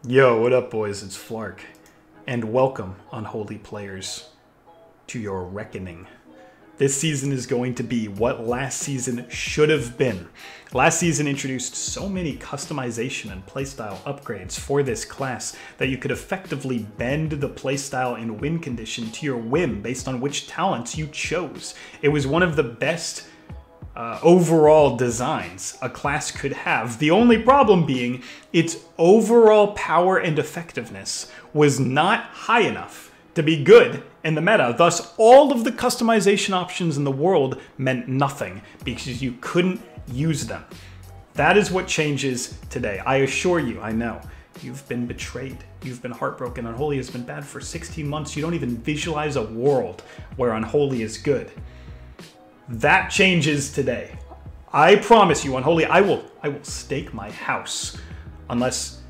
Yo, what up, boys? It's Flark, and welcome, unholy players, to your reckoning. This season is going to be what last season should have been. Last season introduced so many customization and playstyle upgrades for this class that you could effectively bend the playstyle and win condition to your whim based on which talents you chose. It was one of the best overall designs a class could have. The only problem being its overall power and effectiveness was not high enough to be good in the meta. Thus, all of the customization options in the world meant nothing because you couldn't use them. That is what changes today. I assure you, I know, you've been betrayed. You've been heartbroken. Unholy has been bad for 16 months. You don't even visualize a world where Unholy is good. That changes today. I promise you, Unholy, I will stake my house, unless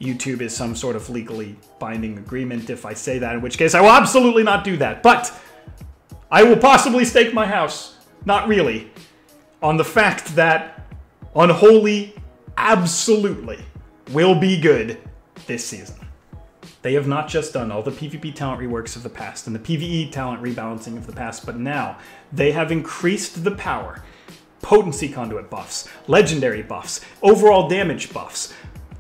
YouTube is some sort of legally binding agreement if I say that, in which case I will absolutely not do that. But I will possibly stake my house, not really, on the fact that Unholy absolutely will be good this season. They have not just done all the PvP talent reworks of the past and the PvE talent rebalancing of the past, but now they have increased the power, potency conduit buffs, legendary buffs, overall damage buffs,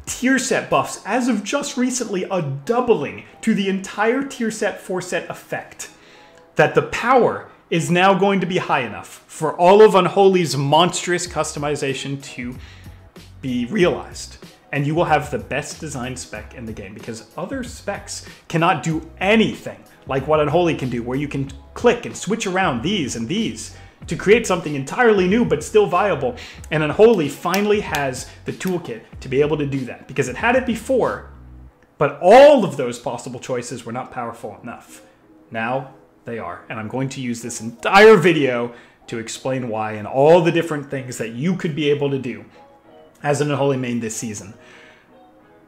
tier set buffs, as of just recently a doubling to the entire tier set 4-set effect, that the power is now going to be high enough for all of Unholy's monstrous customization to be realized. And you will have the best designed spec in the game, because other specs cannot do anything like what Unholy can do, where you can click and switch around these and these to create something entirely new but still viable. And Unholy finally has the toolkit to be able to do that, because it had it before, but all of those possible choices were not powerful enough. Now they are, and I'm going to use this entire video to explain why and all the different things that you could be able to do as an Unholy main this season.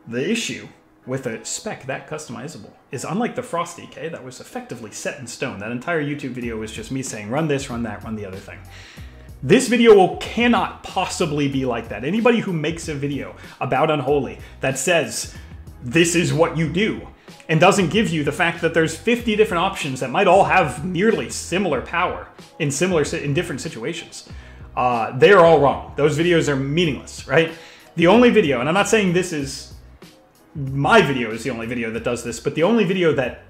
The issue with a spec that customizable is, unlike the Frost DK that was effectively set in stone, that entire YouTube video was just me saying, run this, run that, run the other thing. This video cannot possibly be like that. Anybody who makes a video about Unholy that says, this is what you do, and doesn't give you the fact that there's 50 different options that might all have nearly similar power in different situations, they're all wrong. Those videos are meaningless, right? The only video, and I'm not saying this is, my video is the only video that does this, but the only video that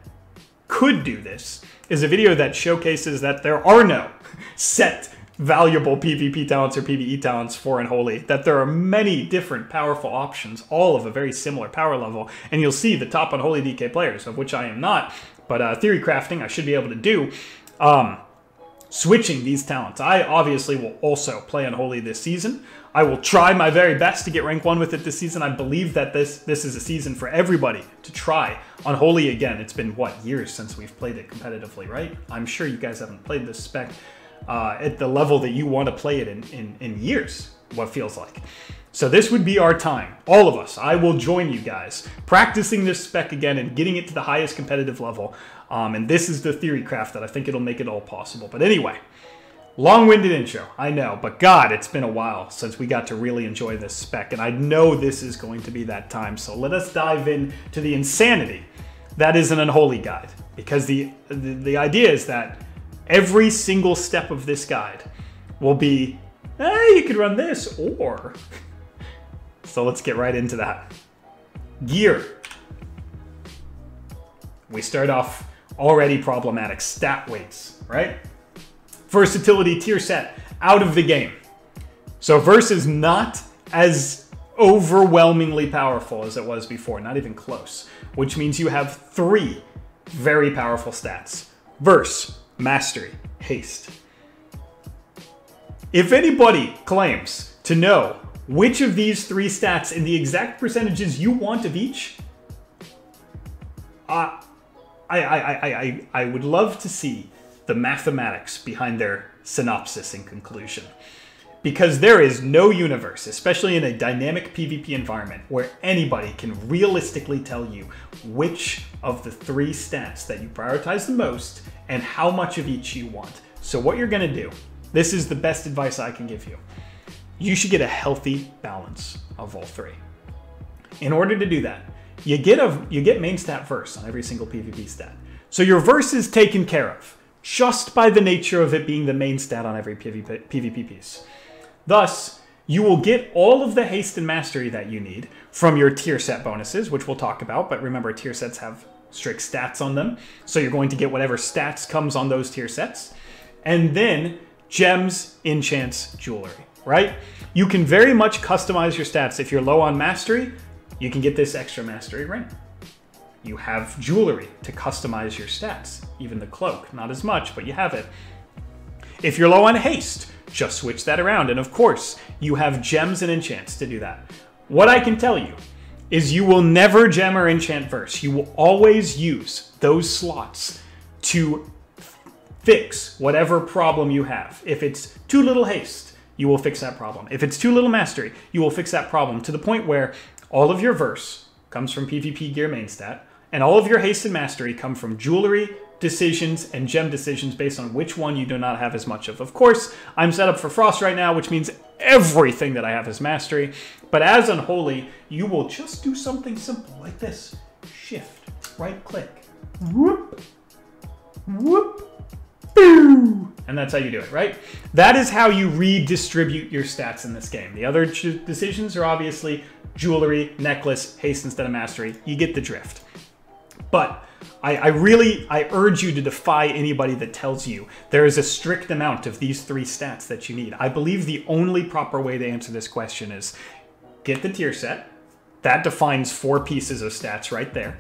could do this is a video that showcases that there are no set valuable PvP talents or PVE talents for Unholy, that there are many different powerful options, all of a very similar power level, and you'll see the top Unholy DK players, of which I am not, but theory crafting I should be able to do, switching these talents. I obviously will also play Unholy this season. I will try my very best to get rank 1 with it this season. I believe that this is a season for everybody to try Unholy again. It's been, what, years since we've played it competitively, right? I'm sure you guys haven't played this spec at the level that you want to play it in years, what feels like. So this would be our time, all of us. I will join you guys practicing this spec again and getting it to the highest competitive level. And this is the theory craft that I think it'll make it all possible. But anyway, long-winded intro, I know, but God, it's been a while since we got to really enjoy this spec, and I know this is going to be that time. So let us dive in to the insanity that is an Unholy guide, because the idea is that every single step of this guide will be, hey, you could run this, or... So let's get right into that. Gear. We start off already problematic. Stat weights, right? Versatility tier set out of the game. So Verse is not as overwhelmingly powerful as it was before, not even close, which means you have 3 very powerful stats. Verse, Mastery, Haste. If anybody claims to know which of these 3 stats and the exact percentages you want of each, I would love to see the mathematics behind their synopsis and conclusion. Because there is no universe, especially in a dynamic PvP environment, where anybody can realistically tell you which of the 3 stats that you prioritize the most and how much of each you want. So what you're going to do, this is the best advice I can give you. You should get a healthy balance of all 3. In order to do that, you get main stat verse on every single PvP stat. So your verse is taken care of, just by the nature of it being the main stat on every PvP piece. Thus, you will get all of the haste and mastery that you need from your tier set bonuses, which we'll talk about, but remember tier sets have strict stats on them, so you're going to get whatever stats comes on those tier sets. And then gems, enchants, jewelry, right? You can very much customize your stats. If you're low on mastery, you can get this extra mastery ring. You have jewelry to customize your stats, even the cloak, not as much, but you have it. If you're low on haste, just switch that around. And of course, you have gems and enchants to do that. What I can tell you is you will never gem or enchant verse. You will always use those slots to fix whatever problem you have. If it's too little haste, you will fix that problem. If it's too little mastery, you will fix that problem to the point where all of your verse comes from PvP gear main stat, and all of your haste and mastery come from jewelry, decisions, and gem decisions based on which one you do not have as much of. Of course, I'm set up for Frost right now, which means everything that I have is mastery. But as Unholy, you will just do something simple like this. Shift, right click, whoop, whoop, boo. And that's how you do it, right? That is how you redistribute your stats in this game. The other decisions are obviously jewelry, necklace, haste instead of mastery. You get the drift. But I urge you to defy anybody that tells you there is a strict amount of these 3 stats that you need. I believe the only proper way to answer this question is get the tier set. That defines 4 pieces of stats right there.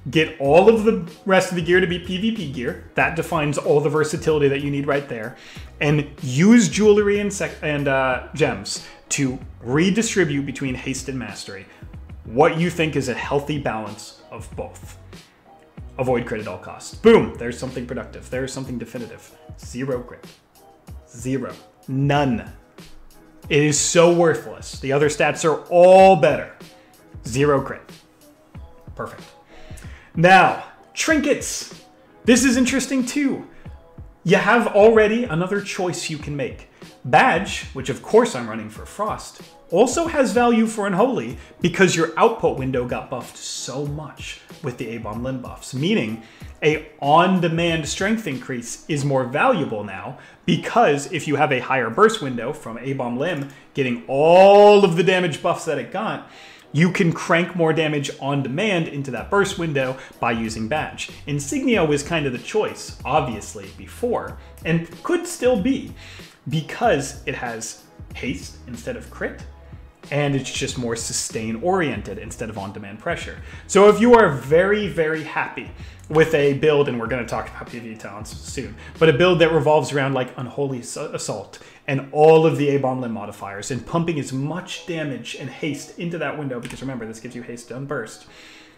Get all of the rest of the gear to be PvP gear. That defines all the versatility that you need right there. And use jewelry and gems to redistribute between haste and mastery what you think is a healthy balance of both. Avoid crit at all costs. Boom, there's something productive. There's something definitive. 0 crit. 0. None. It is so worthless. The other stats are all better. 0 crit. Perfect. Now, trinkets. This is interesting too. You have already another choice you can make. Badge, which of course I'm running for Frost, also has value for Unholy because your output window got buffed so much with the A-Bomb Limb buffs, meaning a on-demand strength increase is more valuable now because if you have a higher burst window from A-Bomb Limb getting all of the damage buffs that it got, you can crank more damage on demand into that burst window by using Badge. Insignia was kind of the choice, obviously, before, and could still be, because it has haste instead of crit, and it's just more sustain-oriented instead of on-demand pressure. So if you are very, very happy with a build, and we're going to talk about PVE Talents soon, but a build that revolves around like Unholy Assault and all of the A-Bomb Limb modifiers and pumping as much damage and haste into that window, because remember, this gives you haste on burst,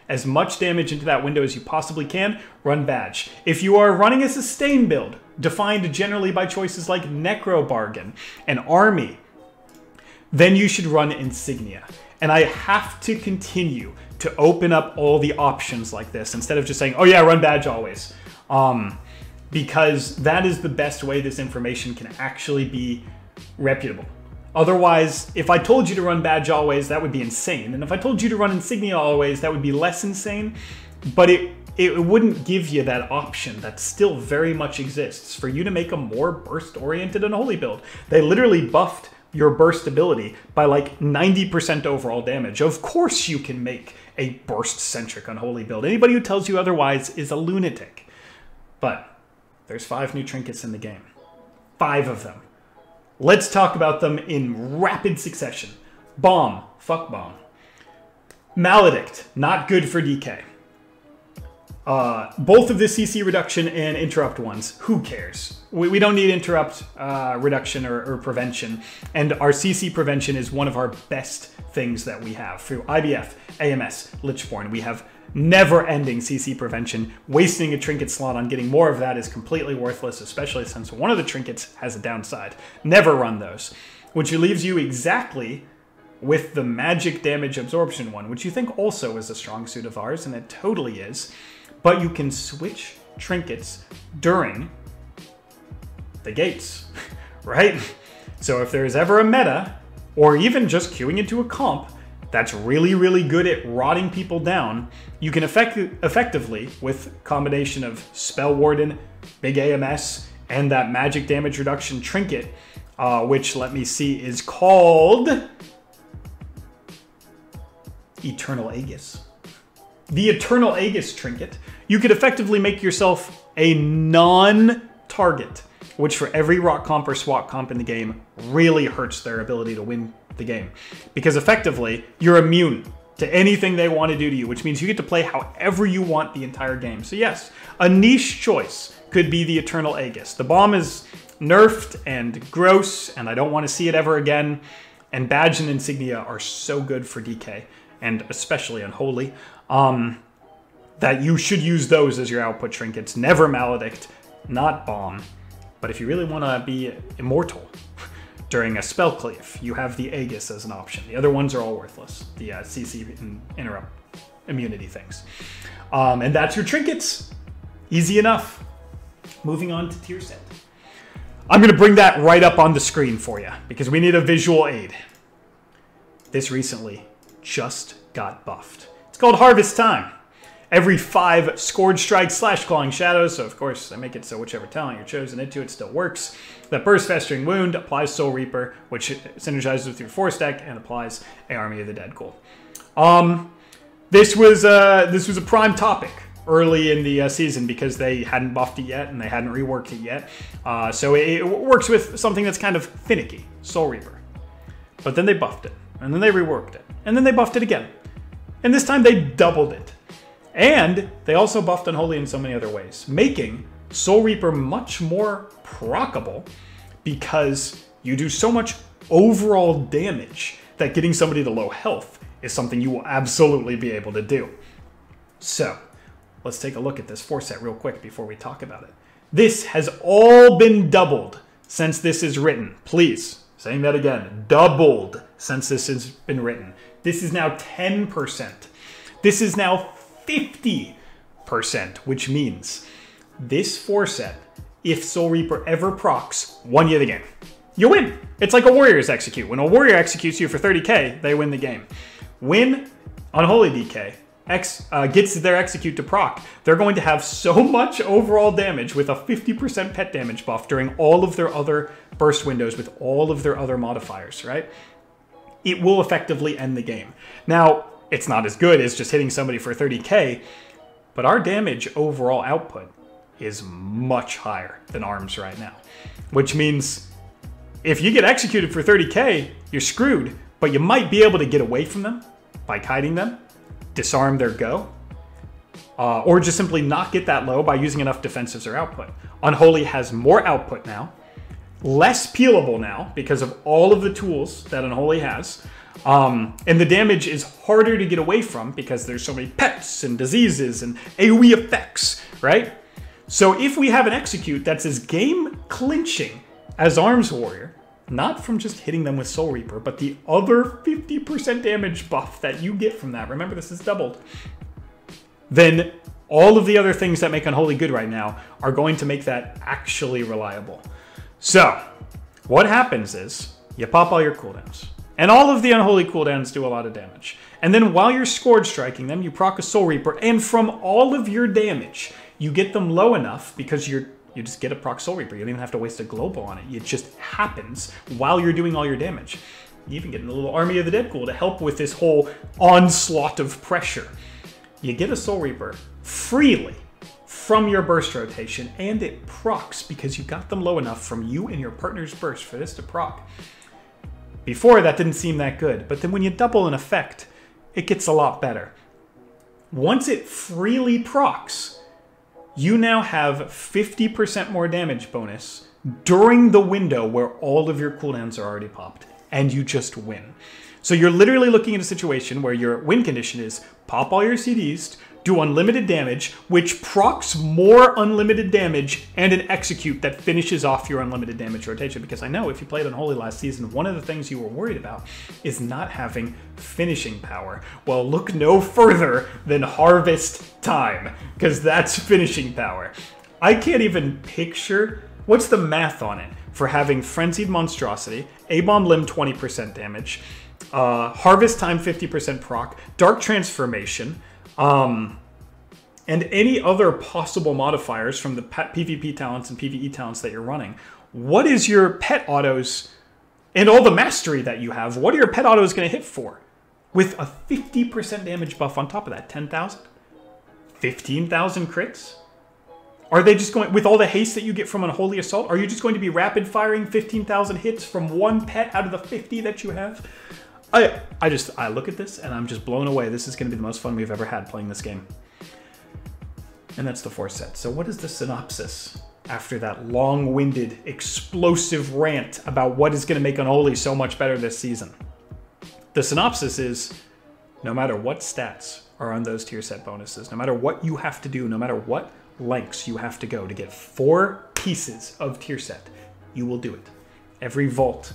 as much damage into that window as you possibly can, run Badge. If you are running a sustain build, defined generally by choices like Necro Bargain and Army, then you should run Insignia. And I have to continue to open up all the options like this instead of just saying, oh yeah, run Badge always. Because that is the best way this information can actually be reputable. Otherwise, if I told you to run Badge always, that would be insane. And if I told you to run Insignia always, that would be less insane. But it wouldn't give you that option that still very much exists for you to make a more burst-oriented Unholy build. They literally buffed your burst ability by like 90% overall damage. Of course you can make a burst-centric Unholy build. Anybody who tells you otherwise is a lunatic. But there's 5 new trinkets in the game. 5 of them. Let's talk about them in rapid succession. Bomb. Fuck Bomb. Maledict. Not good for DK. Both of the CC reduction and interrupt ones, who cares? We don't need interrupt reduction or prevention, and our CC prevention is one of our best things that we have. Through IBF, AMS, Lichborn, we have never-ending CC prevention. Wasting a trinket slot on getting more of that is completely worthless, especially since one of the trinkets has a downside. Never run those, which leaves you exactly with the magic damage absorption one, which you think also is a strong suit of ours, and it totally is. But you can switch trinkets during the gates, right? So if there's ever a meta, or even just queuing into a comp, that's really, really good at rotting people down, you can effectively, with combination of Spell Warden, Big AMS, and that magic damage reduction trinket, which, let me see, is called Eternal Aegis. The Eternal Aegis trinket, you could effectively make yourself a non-target, which for every rock comp or swap comp in the game really hurts their ability to win the game. Because effectively, you're immune to anything they want to do to you, which means you get to play however you want the entire game. So yes, a niche choice could be the Eternal Aegis. The bomb is nerfed and gross, and I don't want to see it ever again. And badge and insignia are so good for DK, and especially Unholy, that you should use those as your output trinkets. Never Maledict, not bomb. But if you really want to be immortal during a spell cleave, you have the Aegis as an option. The other ones are all worthless. The CC and interrupt immunity things. And that's your trinkets. Easy enough. Moving on to tier set. I'm going to bring that right up on the screen for you because we need a visual aid. This recently just got buffed. It's called Harvest Time. Every 5 Scourge Strikes / Clawing Shadows, so of course I make it so whichever talent you're chosen into, it still works. That Burst Festering Wound applies Soul Reaper, which synergizes with your 4 stack and applies a Army of the Dead Ghoul. This was a prime topic early in the season because they hadn't buffed it yet and they hadn't reworked it yet. So it works with something that's kind of finicky, Soul Reaper. But then they buffed it, and then they reworked it, and then they buffed it again. And this time they doubled it. And they also buffed Unholy in so many other ways, making Soul Reaper much more proccable because you do so much overall damage that getting somebody to low health is something you will absolutely be able to do. So, let's take a look at this 4-set real quick before we talk about it. This has all been doubled since this is written. Please, saying that again, doubled since this has been written. This is now 10%. This is now 50%, which means this 4-set, if Soul Reaper ever procs, won you the game. You win. It's like a Warrior's Execute. When a Warrior executes you for 30k, they win the game. When Unholy DK gets their Execute to proc, they're going to have so much overall damage with a 50% pet damage buff during all of their other burst windows with all of their other modifiers, right? It will effectively end the game. Now, it's not as good as just hitting somebody for 30k, but our damage overall output is much higher than ARMS right now. Which means if you get executed for 30k, you're screwed, but you might be able to get away from them by kiting them, disarm their go, or just simply not get that low by using enough defensives or output. Unholy has more output now, less peelable now because of all of the tools that Unholy has, and the damage is harder to get away from because there's so many pets and diseases and AoE effects, right? So if we have an Execute that's as game clinching as Arms Warrior, not from just hitting them with Soul Reaper, but the other 50% damage buff that you get from that, remember this is doubled, then all of the other things that make Unholy good right now are going to make that actually reliable. So what happens is you pop all your cooldowns. And all of the Unholy cooldowns do a lot of damage. And then while you're Scourge Striking them, you proc a Soul Reaper, and from all of your damage, you get them low enough because you just get a proc Soul Reaper. You don't even have to waste a global on it. It just happens while you're doing all your damage. You even get a little Army of the Dead Ghoul to help with this whole onslaught of pressure. You get a Soul Reaper freely from your burst rotation, and it procs because you got them low enough from you and your partner's burst for this to proc. Before, that didn't seem that good, but then when you double an effect, it gets a lot better. Once it freely procs, you now have 50% more damage bonus during the window where all of your cooldowns are already popped, and you just win. So you're literally looking at a situation where your win condition is pop all your CDs, do unlimited damage, which procs more unlimited damage, and an Execute that finishes off your unlimited damage rotation. Because I know if you played Unholy last season, one of the things you were worried about is not having finishing power. Well, look no further than Harvest Time, because that's finishing power. I can't even picture, what's the math on it for having Frenzied Monstrosity, A-Bomb Limb 20% damage, Harvest time 50% proc, Dark Transformation, and any other possible modifiers from the PvP talents and PvE talents that you're running. What is your pet autos and all the mastery that you have? What are your pet autos going to hit for? With a 50% damage buff on top of that, 10,000? 15,000 crits? Are they just going, with all the haste that you get from Unholy Assault, are you just going to be rapid firing 15,000 hits from one pet out of the 50 that you have? I look at this and I'm just blown away. This is going to be the most fun we've ever had playing this game. And that's the 4 set. So what is the synopsis after that long-winded, explosive rant about what is going to make Unholy so much better this season? The synopsis is, no matter what stats are on those tier set bonuses, no matter what you have to do, no matter what lengths you have to go to get 4 pieces of tier set, you will do it. Every vault.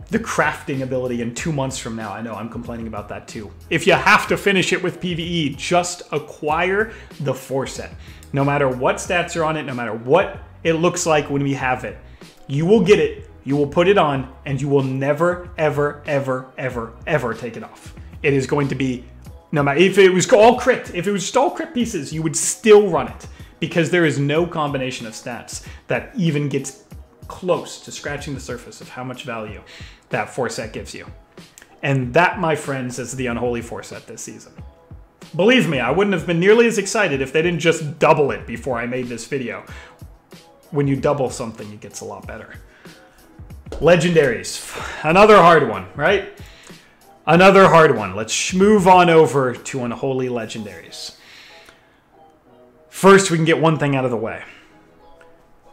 The crafting ability in 2 months from now. I know, I'm complaining about that too. If you have to finish it with PvE, just acquire the 4 set. No matter what stats are on it, no matter what it looks like when we have it, you will get it, you will put it on, and you will never, ever, ever, ever, ever take it off. It is going to be, no matter, if it was all crit, if it was just all crit pieces, you would still run it. Because there is no combination of stats that even gets close to scratching the surface of how much value that 4 set gives you. And that, my friends, is the Unholy 4 set this season. Believe me, I wouldn't have been nearly as excited if they didn't just double it before I made this video. When you double something, it gets a lot better. Legendaries. Another hard one, right? Another hard one. Let's move on over to Unholy Legendaries. First, we can get one thing out of the way.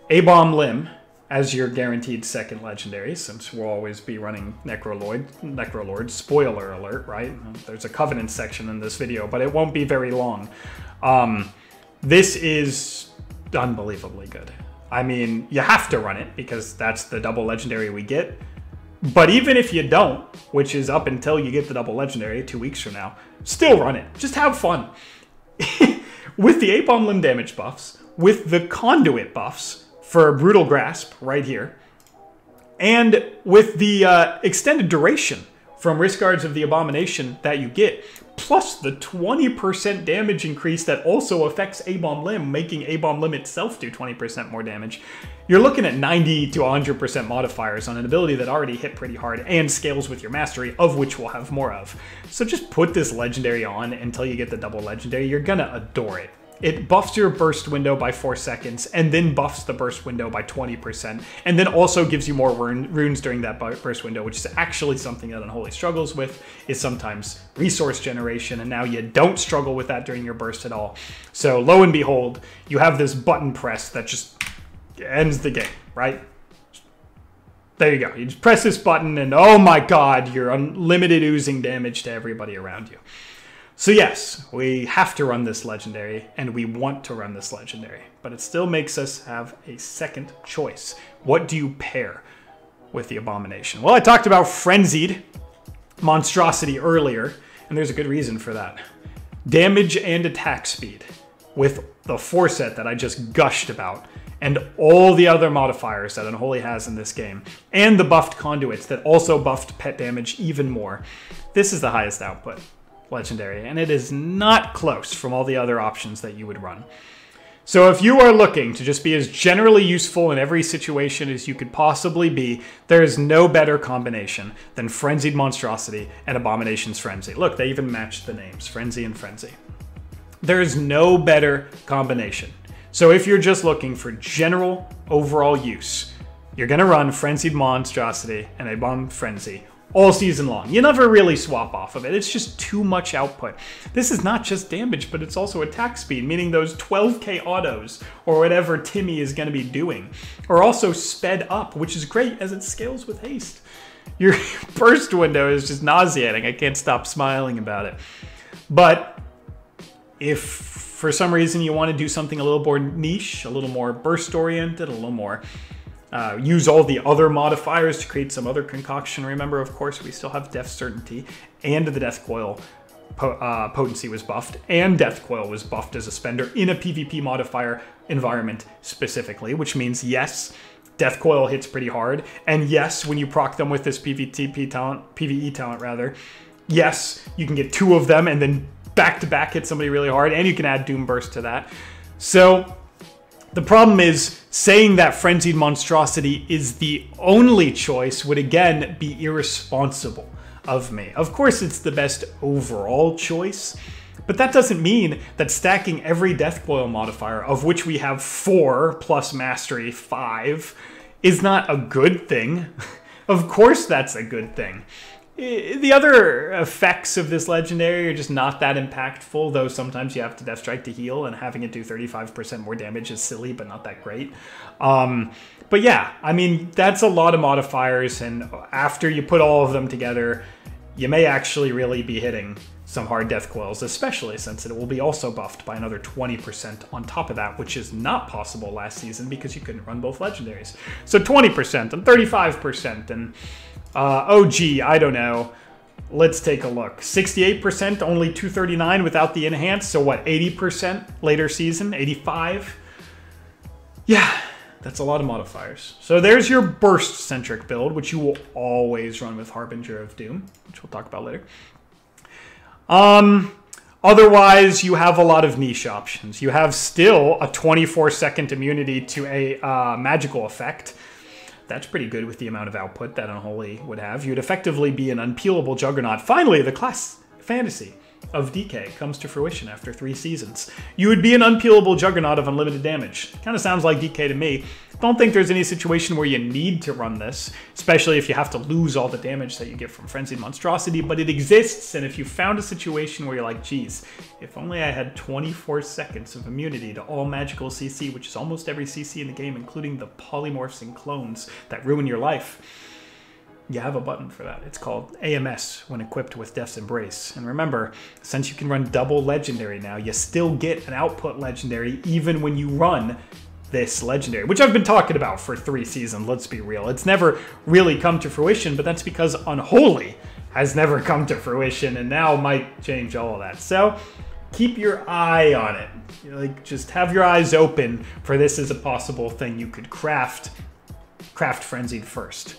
A-Bomb Limb as your guaranteed second legendary, since we'll always be running Necrolord. Spoiler alert, right? There's a Covenant section in this video, but it won't be very long. This is unbelievably good. I mean, you have to run it because that's the double legendary we get. But even if you don't, which is up until you get the double legendary 2 weeks from now, still run it. Just have fun. With the 8-bomb limb damage buffs, with the conduit buffs for Brutal Grasp right here, and with the extended duration from Risk Guards of the Abomination that you get, plus the 20% damage increase that also affects A-Bomb Limb, making A-Bomb Limb itself do 20% more damage, you're looking at 90 to 100% modifiers on an ability that already hit pretty hard and scales with your mastery, of which we'll have more of. So just put this legendary on until you get the double legendary. You're gonna adore it. It buffs your burst window by 4 seconds, and then buffs the burst window by 20%, and then also gives you more runes during that burst window, which is actually something that Unholy struggles with, is sometimes resource generation, and now you don't struggle with that during your burst at all. So lo and behold, you have this button press that just ends the game, right? There you go. You just press this button, and oh my god, you're unlimited oozing damage to everybody around you. So yes, we have to run this legendary, and we want to run this legendary, but it still makes us have a second choice. What do you pair with the Abomination? Well, I talked about Frenzied Monstrosity earlier, and there's a good reason for that. Damage and attack speed with the 4 set that I just gushed about, and all the other modifiers that Unholy has in this game, and the buffed conduits that also buffed pet damage even more. This is the highest output legendary, and it is not close from all the other options that you would run. So if you are looking to just be as generally useful in every situation as you could possibly be, there is no better combination than Frenzied Monstrosity and Abomination's Frenzy. Look, they even matched the names, Frenzy and Frenzy. There is no better combination. So if you're just looking for general overall use, you're gonna run Frenzied Monstrosity and A-Bomb Frenzy all season long. You never really swap off of it. It's just too much output. This is not just damage, but it's also attack speed, meaning those 12k autos, or whatever Timmy is going to be doing, are also sped up, which is great as it scales with haste. Your burst window is just nauseating. I can't stop smiling about it. But if for some reason you want to do something a little more niche, a little more burst oriented, a little more use all the other modifiers to create some other concoction. Remember, of course, we still have Death Certainty, and the Death Coil potency was buffed, and Death Coil was buffed as a spender in a PvP modifier environment specifically, which means, yes, Death Coil hits pretty hard. And yes, when you proc them with this PVE talent rather, yes, you can get 2 of them and then back-to-back hit somebody really hard, and you can add Doom Burst to that. So the problem is saying that Frenzied Monstrosity is the only choice would again be irresponsible of me. Of course, it's the best overall choice, but that doesn't mean that stacking every Death Coil modifier, of which we have 4 plus Mastery 5, is not a good thing. Of course that's a good thing. The other effects of this legendary are just not that impactful, though sometimes you have to Death Strike to heal, and having it do 35% more damage is silly, but not that great. But yeah, I mean, that's a lot of modifiers, and after you put all of them together, you may actually really be hitting some hard Death Coils, especially since it will be also buffed by another 20% on top of that, which is not possible last season because you couldn't run both legendaries. So 20% and 35% and OG, I don't know. Let's take a look. 68%, only 239 without the enhance. So what, 80% later season? 85? Yeah, that's a lot of modifiers. So there's your burst-centric build, which you will always run with Harbinger of Doom, which we'll talk about later. Otherwise, you have a lot of niche options. You have still a 24-second immunity to a magical effect. That's pretty good with the amount of output that Unholy would have. You'd effectively be an unpeelable juggernaut. Finally, the class fantasy of DK comes to fruition after 3 seasons. You would be an unpeelable juggernaut of unlimited damage. Kind of sounds like DK to me. Don't think there's any situation where you need to run this, especially if you have to lose all the damage that you get from Frenzied Monstrosity, but it exists, and if you found a situation where you're like, geez, if only I had 24 seconds of immunity to all magical CC, which is almost every CC in the game, including the polymorphs and clones that ruin your life, you have a button for that. It's called AMS when equipped with Death's Embrace. And remember, since you can run double legendary now, you still get an output legendary even when you run this legendary, which I've been talking about for 3 seasons, let's be real. It's never really come to fruition, but that's because Unholy has never come to fruition and now might change all of that. So keep your eye on it. Like, just have your eyes open for this as a possible thing you could craft Frenzied first.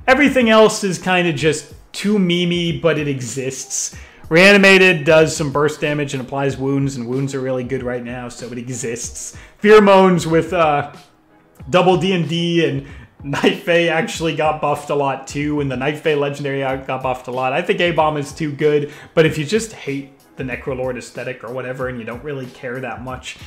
Everything else is kind of just too memey, but it exists. Reanimated does some burst damage and applies wounds, and wounds are really good right now, so it exists. Pheromones with double D&D and Night Fae actually got buffed a lot too, and the Night Fae legendary got buffed a lot. I think A-Bomb is too good, but if you just hate the Necrolord aesthetic or whatever and you don't really care that much,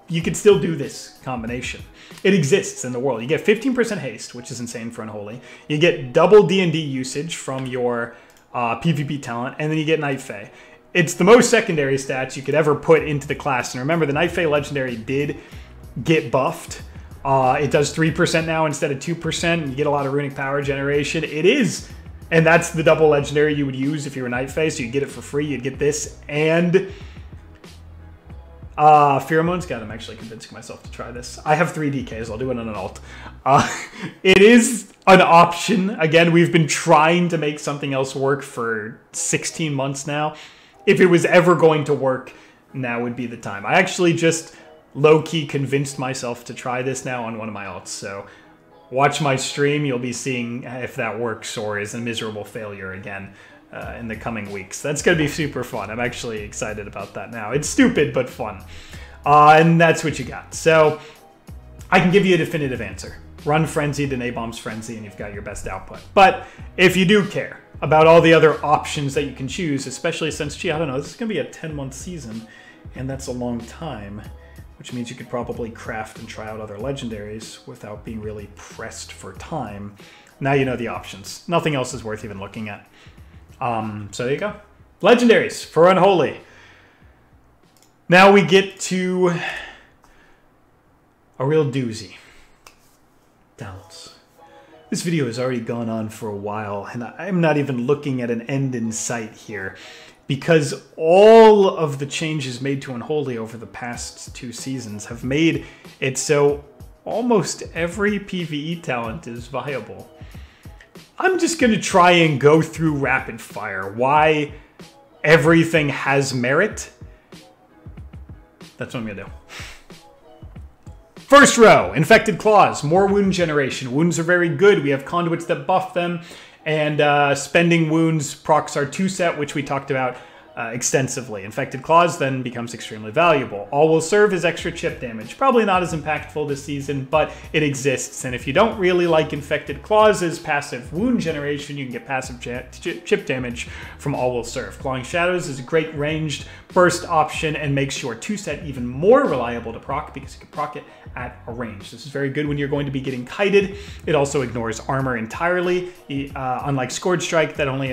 you can still do this combination. It exists in the world. You get 15% haste, which is insane for Unholy. You get double D&D usage from your PvP talent, and then you get Night Fae. It's the most secondary stats you could ever put into the class. And remember, the Night Fae legendary did get buffed. It does 3% now instead of 2%. You get a lot of runic power generation. It is, and that's the double legendary you would use if you were Night Fae, so you'd get it for free. You'd get this and Pheromones. God, I'm actually convincing myself to try this. I have 3 DKs. I'll do it on an alt. It is an option. Again, we've been trying to make something else work for 16 months now. If it was ever going to work, now would be the time. I actually just low-key convinced myself to try this now on one of my alts. So watch my stream. You'll be seeing if that works or is a miserable failure again in the coming weeks. That's going to be super fun. I'm actually excited about that now. It's stupid, but fun. And that's what you got. So I can give you a definitive answer. Run Frenzied and A-Bomb's Frenzy and you've got your best output. But if you do care about all the other options that you can choose, especially since, gee, I don't know, this is going to be a 10-month season, and that's a long time, which means you could probably craft and try out other legendaries without being really pressed for time. Now you know the options. Nothing else is worth even looking at. So there you go. Legendaries for Unholy. Now we get to a real doozy. Talents. This video has already gone on for a while, and I'm not even looking at an end in sight here, because all of the changes made to Unholy over the past 2 seasons have made it so almost every PVE talent is viable. I'm just going to try and go through rapid fire why everything has merit. That's what I'm going to do. First row, Infected Claws, more wound generation. Wounds are very good. We have Conduits that buff them, and spending wounds procs our 2-set, which we talked about extensively. Infected Claws then becomes extremely valuable. All will serve as extra chip damage. Probably not as impactful this season, but it exists. And if you don't really like Infected Claws as passive wound generation, you can get passive chip damage from All Will Serve. Clawing Shadows is a great ranged burst option and makes your 2-set even more reliable to proc because you can proc it at a range. This is very good when you're going to be getting kited. It also ignores armor entirely, unlike Scourge Strike that only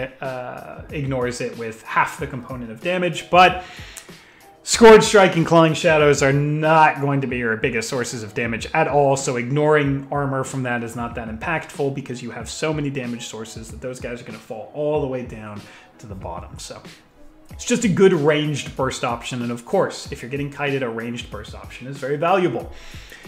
ignores it with half the component of damage. But Scourge Strike and Clawing Shadows are not going to be your biggest sources of damage at all, so ignoring armor from that is not that impactful because you have so many damage sources that those guys are going to fall all the way down to the bottom. So it's just a good ranged burst option, and of course, if you're getting kited, a ranged burst option is very valuable.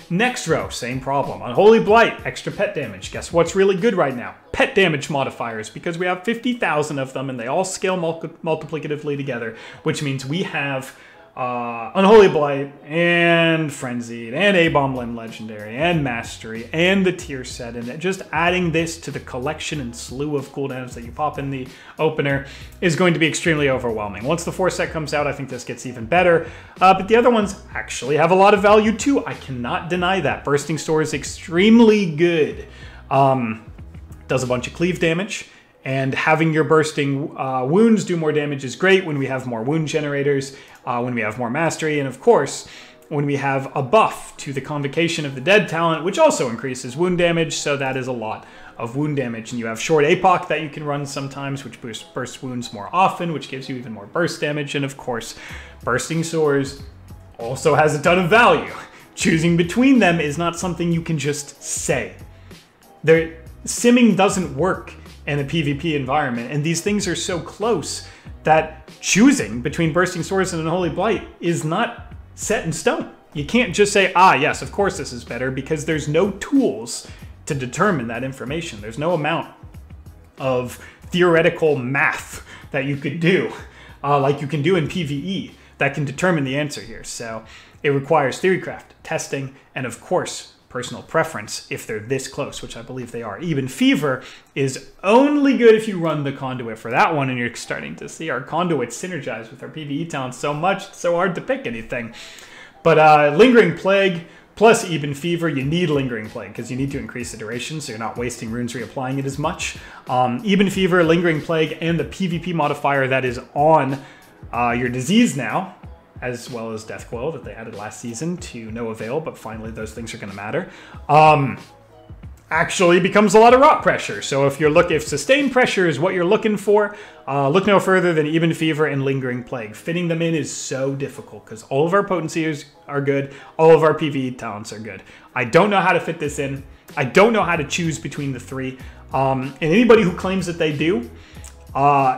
Next row, same problem. Unholy Blight, extra pet damage. Guess what's really good right now? Pet damage modifiers, because we have 50,000 of them and they all scale multiplicatively together, which means we have Unholy Blight and Frenzied and A-Bomb Limb Legendary and Mastery and the tier set, and just adding this to the collection and slew of cooldowns that you pop in the opener is going to be extremely overwhelming. Once the 4-set comes out, I think this gets even better, but the other ones actually have a lot of value too. I cannot deny that. Bursting Sword is extremely good. Does a bunch of cleave damage, and having your bursting wounds do more damage is great when we have more wound generators, when we have more mastery, and of course, when we have a buff to the Convocation of the Dead talent, which also increases wound damage, so that is a lot of wound damage. And you have Short APOC that you can run sometimes, which bursts wounds more often, which gives you even more burst damage, and of course, Bursting Swords also has a ton of value. Choosing between them is not something you can just say. Simming doesn't work in a PvP environment, and these things are so close that choosing between Bursting Swords and Unholy Blight is not set in stone. You can't just say, ah, yes, of course this is better, because there's no tools to determine that information. There's no amount of theoretical math that you could do, like you can do in PvE, that can determine the answer here. So it requires theorycraft, testing, and of course, personal preference if they're this close, which I believe they are. Even Fever is only good if you run the Conduit for that one, and you're starting to see our Conduits synergize with our PVE talents so much, it's so hard to pick anything. But Lingering Plague plus Even Fever, you need Lingering Plague because you need to increase the duration so you're not wasting runes reapplying it as much. Even Fever, Lingering Plague, and the PvP modifier that is on your disease now, as well as Death Coil that they added last season to no avail, but finally those things are going to matter, actually becomes a lot of rot pressure. So if sustained pressure is what you're looking for, look no further than Even Fever and Lingering Plague. Fitting them in is so difficult because all of our potencies are good, all of our PvE talents are good. I don't know how to fit this in. I don't know how to choose between the three. And anybody who claims that they do,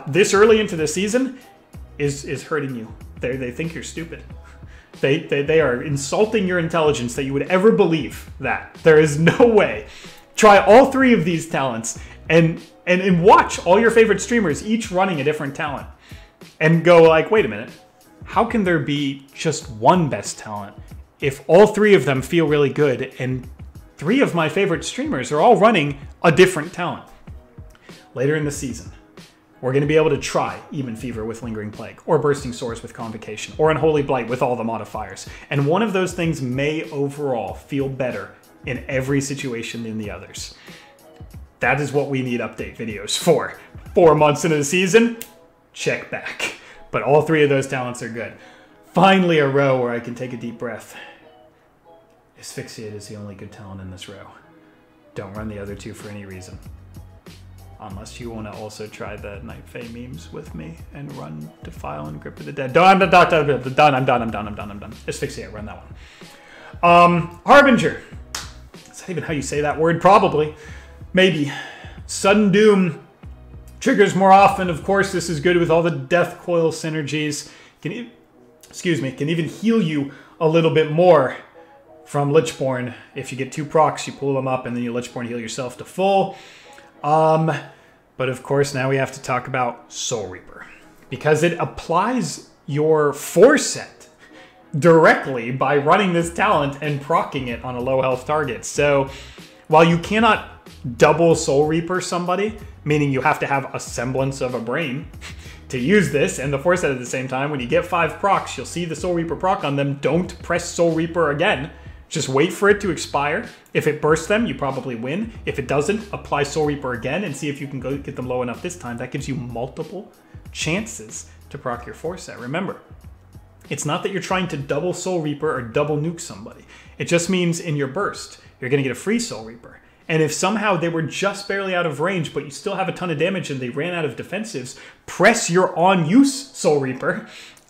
this early into the season is hurting you. They think you're stupid. They are insulting your intelligence that you would ever believe that. There is no way. Try all three of these talents and watch all your favorite streamers each running a different talent and go like, wait a minute, how can there be just one best talent if all three of them feel really good and three of my favorite streamers are all running a different talent? Later in the season, we're going to be able to try Even Fever with Lingering Plague, or Bursting Swords with Convocation, or Unholy Blight with all the modifiers. And one of those things may overall feel better in every situation than the others. That is what we need update videos for. 4 months into the season, check back. But all three of those talents are good. Finally a row where I can take a deep breath. Asphyxiate is the only good talent in this row. Don't run the other two for any reason. Unless you want to also try the Night Fae memes with me and run Defile and Grip of the Dead. I'm done. Asphyxiate, run that one. Harbinger. Is that even how you say that word? Probably. Maybe. Sudden Doom triggers more often. Of course, this is good with all the Death Coil synergies. Can even heal you a little bit more from Lichborn. If you get 2 procs, you pull them up and then you Lichborn heal yourself to full. But of course, now we have to talk about Soul Reaper, because it applies your 4-set. directly by running this talent and proccing it on a low health target. So while you cannot double Soul Reaper somebody, meaning you have to have a semblance of a brain to use this and the Force at the same time, when you get 5 procs, you'll see the Soul Reaper proc on them. Don't press Soul Reaper again. Just wait for it to expire. If it bursts them, you probably win. If it doesn't, apply Soul Reaper again and see if you can go get them low enough this time. That gives you multiple chances to proc your Force set. Remember, it's not that you're trying to double Soul Reaper or double nuke somebody. It just means in your burst, you're going to get a free Soul Reaper. And if somehow they were just barely out of range, but you still have a ton of damage and they ran out of defensives, press your on-use Soul Reaper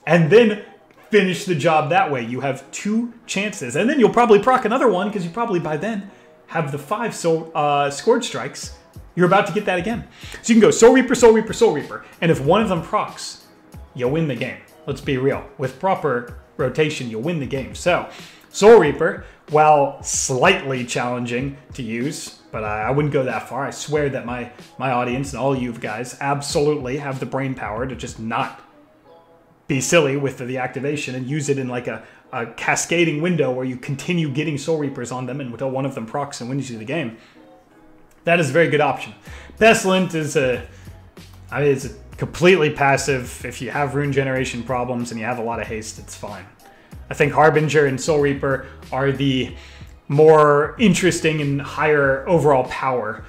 and then finish the job that way. You have 2 chances. And then you'll probably proc another one because you probably by then have the 5 Scourge Strikes. You're about to get that again. So you can go Soul Reaper, Soul Reaper, Soul Reaper. And if one of them procs, you'll win the game. Let's be real. With proper rotation, you'll win the game. So Soul Reaper, while slightly challenging to use, but I wouldn't go that far. I swear that my audience and all you guys absolutely have the brain power to just not be silly with the activation and use it in like a cascading window where you continue getting Soul Reapers on them until one of them procs and wins you the game. That is a very good option. Pestilent is it's a completely passive. If you have rune generation problems and you have a lot of haste, it's fine. I think Harbinger and Soul Reaper are the more interesting and higher overall power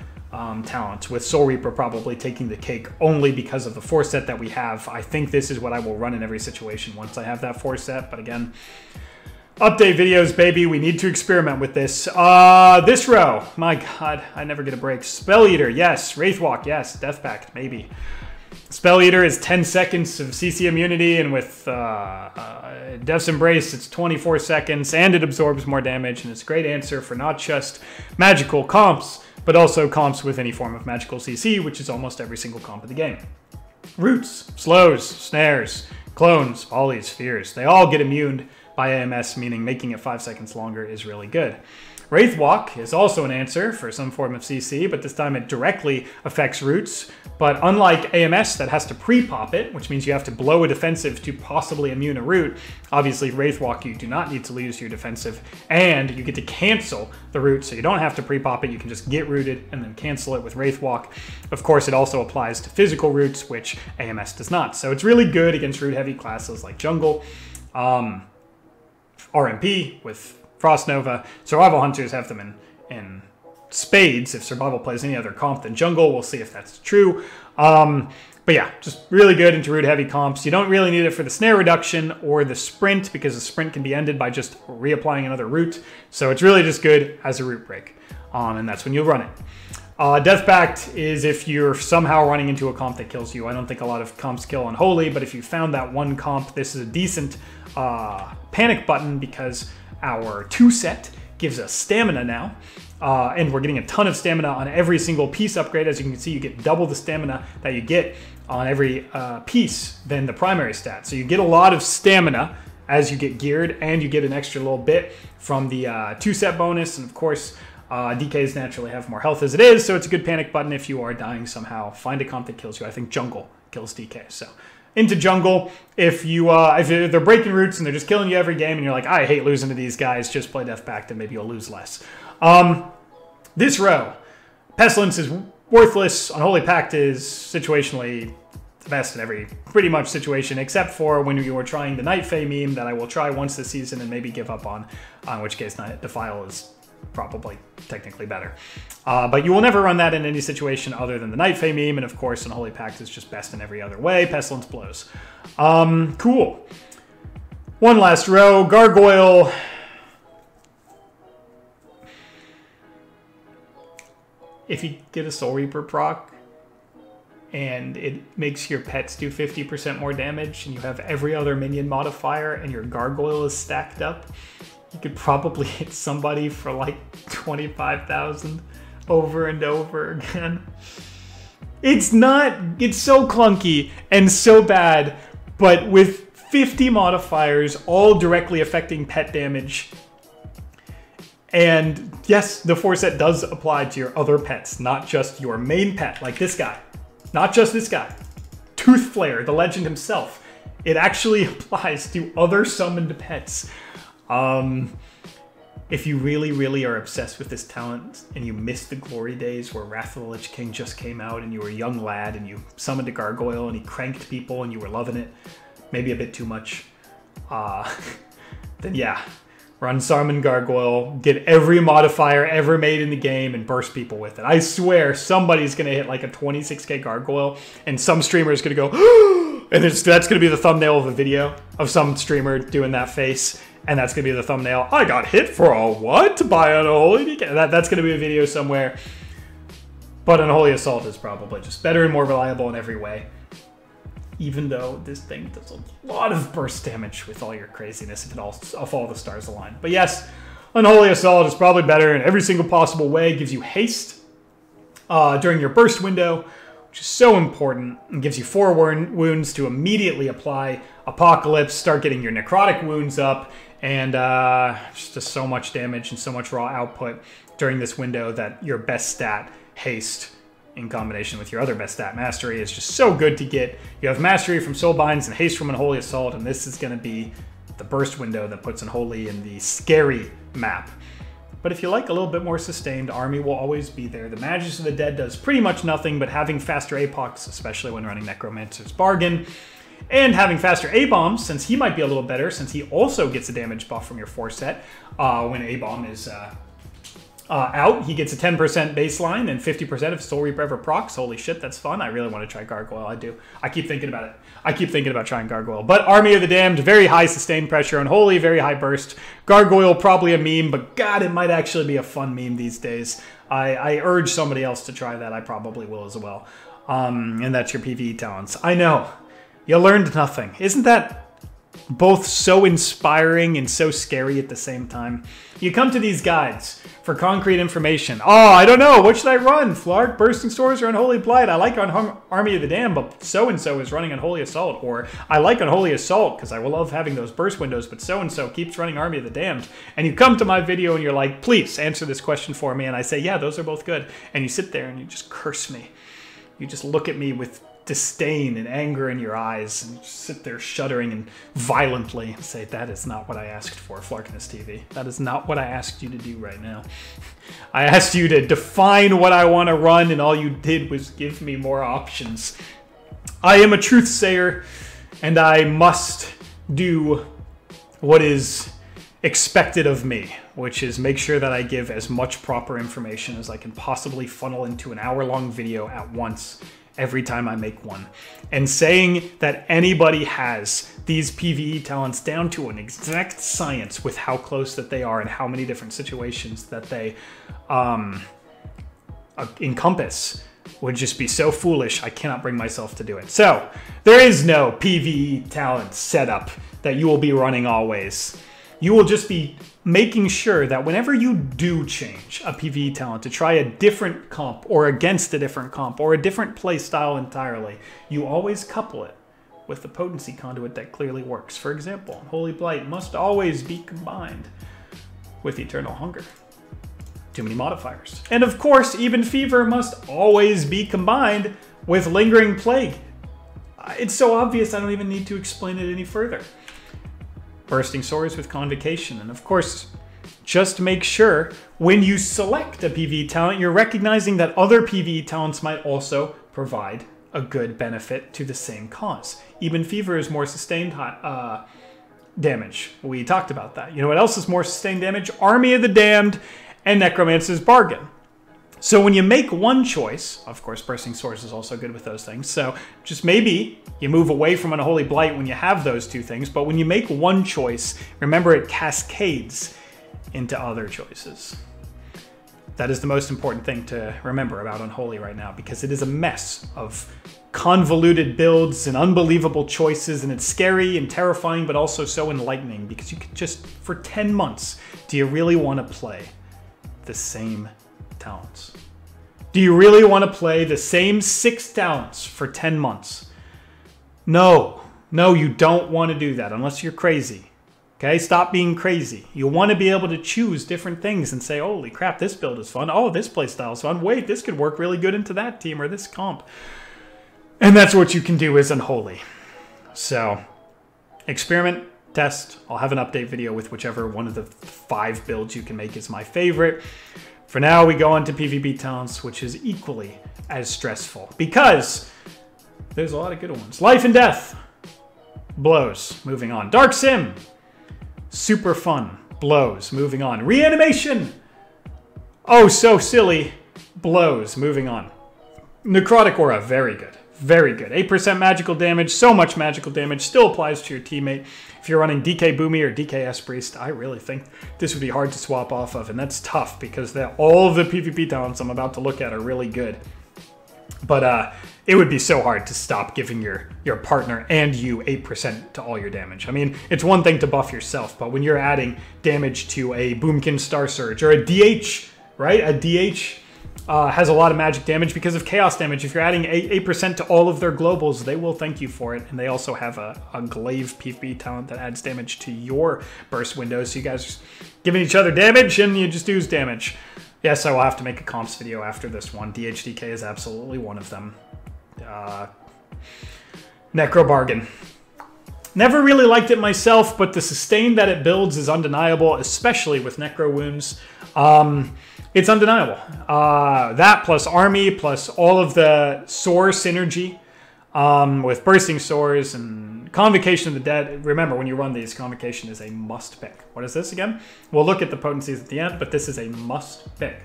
talents, with Soul Reaper probably taking the cake only because of the Force set that we have. I think this is what I will run in every situation once I have that Force set, but again, update videos, baby. We need to experiment with this. This row, my god, I never get a break. Spell Eater, yes. Wraithwalk, yes. Death Pact, maybe. Spell Eater is 10 seconds of CC immunity, and with Death's Embrace, it's 24 seconds, and it absorbs more damage, and it's a great answer for not just magical comps, but also comps with any form of magical CC, which is almost every single comp of the game. Roots, slows, snares, clones, volleys, fears, they all get immune by AMS, meaning making it 5 seconds longer is really good. Wraithwalk is also an answer for some form of CC, but this time it directly affects roots. But unlike AMS that has to pre-pop it, which means you have to blow a defensive to possibly immune a root, obviously Wraithwalk you do not need to lose your defensive, and you get to cancel the root, so you don't have to pre-pop it, you can just get rooted and then cancel it with Wraithwalk. Of course, it also applies to physical roots, which AMS does not. So it's really good against root-heavy classes like Jungle, RMP with Frost Nova. Survival Hunters have them in spades if Survival plays any other comp than Jungle. We'll see if that's true. But yeah, just really good into root-heavy comps. You don't really need it for the snare reduction or the sprint, because the sprint can be ended by just reapplying another root. So it's really just good as a root break, and that's when you'll run it. Death Pact is if you're somehow running into a comp that kills you. I don't think a lot of comps kill Unholy, but if you found that one comp, this is a decent panic button, because our 2 set gives us stamina now, and we're getting a ton of stamina on every single piece upgrade. As you can see, you get double the stamina that you get on every piece than the primary stat. So you get a lot of stamina as you get geared, and you get an extra little bit from the 2 set bonus, and of course, DKs naturally have more health as it is, so it's a good panic button if you are dying somehow. Find a comp that kills you. I think Jungle kills DK, so into Jungle. If they're breaking roots and they're just killing you every game and you're like, I hate losing to these guys, just play Death Pact and maybe you'll lose less. This row, Pestilence is worthless. Unholy Pact is situationally the best in every pretty much situation, except for when you are trying the Night Fae meme that I will try once this season and maybe give up on, in which case Defile is probably technically better. But you will never run that in any situation other than the Night Fae meme, and of course Unholy Pact is just best in every other way. Pestilence blows. Cool. One last row, Gargoyle. If you get a Soul Reaper proc and it makes your pets do 50% more damage and you have every other minion modifier and your Gargoyle is stacked up, you could probably hit somebody for like 25,000 over and over again. It's so clunky and so bad, but with 50 modifiers all directly affecting pet damage. And yes, the Force set does apply to your other pets, not just your main pet, like this guy. Not just this guy. Tooth Flare, the legend himself, It actually applies to other summoned pets. If you really, really are obsessed with this talent and you miss the glory days where Wrath of the Lich King just came out and you were a young lad and you summoned a gargoyle and he cranked people and you were loving it, maybe a bit too much, then yeah, run Summon Gargoyle, get every modifier ever made in the game and burst people with it. I swear somebody's going to hit like a 26k Gargoyle and some streamer is going to go, and that's going to be the thumbnail of a video of some streamer doing that face. And that's going to be the thumbnail. I got hit for a what? By Unholy DK. That's going to be a video somewhere. But Unholy Assault is probably just better and more reliable in every way. Even though this thing does a lot of burst damage with all your craziness if all the stars align. But yes, Unholy Assault is probably better in every single possible way. It gives you haste during your burst window, which is so important, and gives you 4 wounds to immediately apply Apocalypse, start getting your necrotic wounds up, and just so much damage and so much raw output during this window that your best stat, Haste, in combination with your other best stat, Mastery, is just so good to get. You have Mastery from Soulbinds and Haste from Unholy Assault, and this is going to be the burst window that puts Unholy in the scary map. But if you like a little bit more sustained, Army will always be there. The Magus of the Dead does pretty much nothing, but having faster APOCs, especially when running Necromancer's Bargain, and having faster A-Bombs, since he might be a little better, since he also gets a damage buff from your 4 set. When A-Bomb is out, he gets a 10% baseline and 50% if Soul Reaper ever procs. Holy shit, that's fun. I really want to try Gargoyle. I do. I keep thinking about it. I keep thinking about trying Gargoyle. But Army of the Damned, very high sustained pressure. Unholy, very high burst. Gargoyle, probably a meme, but God, it might actually be a fun meme these days. I urge somebody else to try that. I probably will as well. And that's your PVE Talents. I know. You learned nothing. Isn't that both so inspiring and so scary at the same time? You come to these guides for concrete information. Oh, I don't know. What should I run? Flark, Bursting Swords, or Unholy Blight? I like Army of the Damned, but so-and-so is running Unholy Assault. Or I like Unholy Assault because I will love having those burst windows, but so-and-so keeps running Army of the Damned. And you come to my video and you're like, please answer this question for me. And I say, yeah, those are both good. And you sit there and you just curse me. You just look at me with disdain and anger in your eyes and sit there shuddering and violently and say, that is not what I asked for, Flarkness TV. That is not what I asked you to do right now. I asked you to define what I want to run, and all you did was give me more options. I am a truth sayer, and I must do what is expected of me, which is make sure that I give as much proper information as I can possibly funnel into an hour-long video at once every time I make one. And saying that anybody has these PVE talents down to an exact science with how close that they are and how many different situations that they encompass would just be so foolish. I cannot bring myself to do it. So there is no PVE talent setup that you will be running always. You will just be making sure that whenever you do change a PVE talent to try a different comp or against a different comp or a different play style entirely, you always couple it with the potency conduit that clearly works. For example, Holy Blight must always be combined with Eternal Hunger. Too many modifiers. And of course, Even Fever must always be combined with Lingering Plague. It's so obvious I don't even need to explain it any further. Bursting Swords with Convocation. And of course, just make sure when you select a PvE talent, you're recognizing that other PvE talents might also provide a good benefit to the same cause. Even Fever is more sustained damage. We talked about that. You know what else is more sustained damage? Army of the Damned and Necromancer's Bargain. So when you make one choice, of course, Bursting Swords is also good with those things. So just maybe you move away from an Unholy Blight when you have those two things. But when you make one choice, remember it cascades into other choices. That is the most important thing to remember about Unholy right now, because it is a mess of convoluted builds and unbelievable choices, and it's scary and terrifying, but also so enlightening, because you could just, for 10 months, do you really want to play the same talents? Do you really want to play the same 6 talents for 10 months? No, you don't want to do that unless you're crazy. Okay, stop being crazy. You want to be able to choose different things and say, holy crap, this build is fun. Oh, this playstyle is fun. Wait, this could work really good into that team or this comp. And that's what you can do as Unholy. So Experiment, test. I'll have an update video with whichever one of the 5 builds you can make is my favorite. For now, we go on to PVE Talents, which is equally as stressful because there's a lot of good ones. Life and Death. Blows. Moving on. Dark Sim. Super fun. Blows. Moving on. Reanimation. Oh, so silly. Blows. Moving on. Necrotic Aura. Very good. Very good. 8% magical damage. So much magical damage. Still applies to your teammate. If you're running DK Boomy or DK S-Priest, I really think this would be hard to swap off of. And that's tough because all of the PvP talents I'm about to look at are really good. But it would be so hard to stop giving your partner and you 8% to all your damage. I mean, it's one thing to buff yourself, but when you're adding damage to a Boomkin Star Surge or a DH, right? A DH has a lot of magic damage because of chaos damage. If you're adding 8% to all of their globals, they will thank you for it. And they also have a glaive PvP talent that adds damage to your burst windows. So you guys are giving each other damage and you just use damage. Yes, I will have to make a comps video after this one. DHDK is absolutely one of them. Necro Bargain. Never really liked it myself, but the sustain that it builds is undeniable, especially with Necro Wounds. It's undeniable. That plus Army, plus all of the Soar synergy with Bursting Sores and Convocation of the Dead. Remember, when you run these, Convocation is a must pick. What is this again? We'll look at the potencies at the end, but this is a must pick.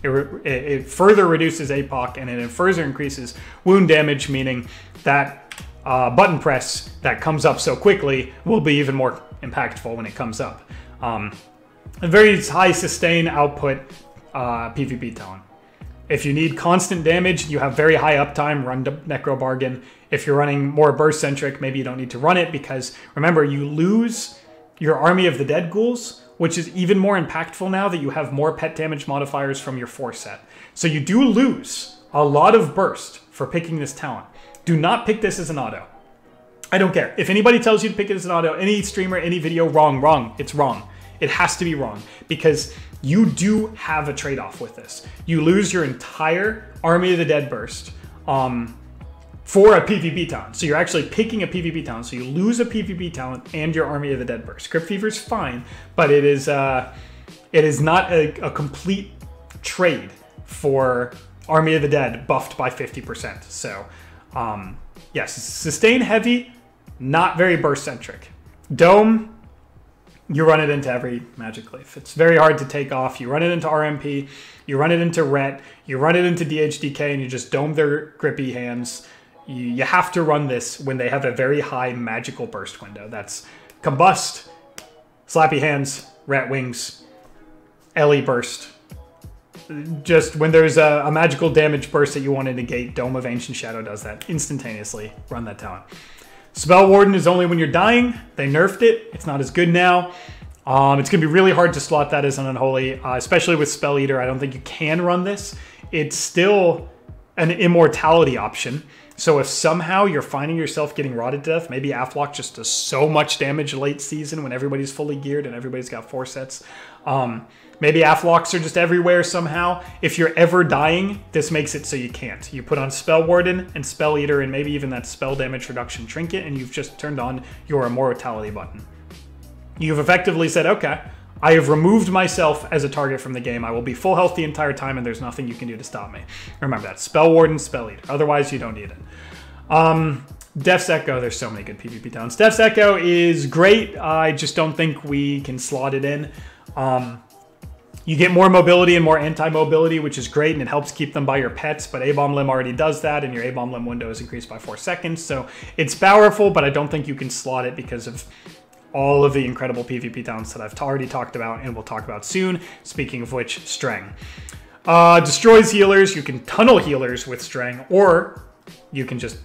It further reduces APOC and it further increases wound damage, meaning that button press that comes up so quickly will be even more impactful when it comes up. A very high sustain output PvP talent. If you need constant damage, you have very high uptime, run Necro Bargain. If you're running more burst-centric, maybe you don't need to run it because, remember, you lose your Army of the Dead ghouls, which is even more impactful now that you have more pet damage modifiers from your 4 set. So you do lose a lot of burst for picking this talent. Do not pick this as an auto. I don't care. If anybody tells you to pick it as an auto, any streamer, any video, wrong. It's wrong. It has to be wrong because you do have a trade-off with this. You lose your entire Army of the Dead burst for a PvP talent. So you're actually picking a PvP talent. So you lose a PvP talent and your Army of the Dead burst. Crypt Fever's fine, but it is not a complete trade for Army of the Dead buffed by 50%. So yes, sustain heavy, not very burst-centric. Dome, you run it into every magic glyph. It's very hard to take off. You run it into RMP, you run it into Ret, you run it into DHDK, and you just dome their grippy hands. You have to run this when they have a very high magical burst window. That's Combust, Slappy Hands, Rat Wings, Ellie Burst. Just when there's a magical damage burst that you want to negate, Dome of Ancient Shadow does that instantaneously. Run that talent. Spell Warden is only when you're dying. They nerfed it. It's not as good now. It's going to be really hard to slot that as an Unholy, especially with Spell Eater. I don't think you can run this. It's still an immortality option. So if somehow you're finding yourself getting rotted to death, maybe Aflock just does so much damage late season when everybody's fully geared and everybody's got 4 sets. Maybe Aflocks are just everywhere somehow. If you're ever dying, this makes it so you can't. You put on Spell Warden and Spell Eater and maybe even that spell damage reduction trinket and you've just turned on your immortality button. You've effectively said, okay, I have removed myself as a target from the game. I will be full health the entire time and there's nothing you can do to stop me. Remember that. Spell Warden, Spell Eater. Otherwise, you don't need it. Death's Echo, there's so many good PvP talents. Death's Echo is great. I just don't think we can slot it in. You get more mobility and more anti-mobility, which is great, and it helps keep them by your pets, but A-Bomb Limb already does that, and your A-Bomb Limb window is increased by 4 seconds, so it's powerful, but I don't think you can slot it because of all of the incredible PvP talents that I've already talked about and we'll talk about soon. Speaking of which, Strang. Destroys healers. You can tunnel healers with Strang, or you can just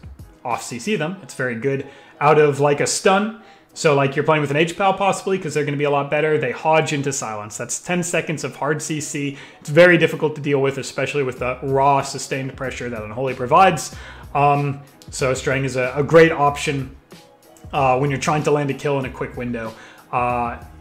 off-CC them. It's very good out of like a stun. So like you're playing with an H-Pal possibly because they're going to be a lot better. They hodge into silence. That's 10 seconds of hard CC. It's very difficult to deal with, especially with the raw sustained pressure that Unholy provides. So Strang is a great option when you're trying to land a kill in a quick window.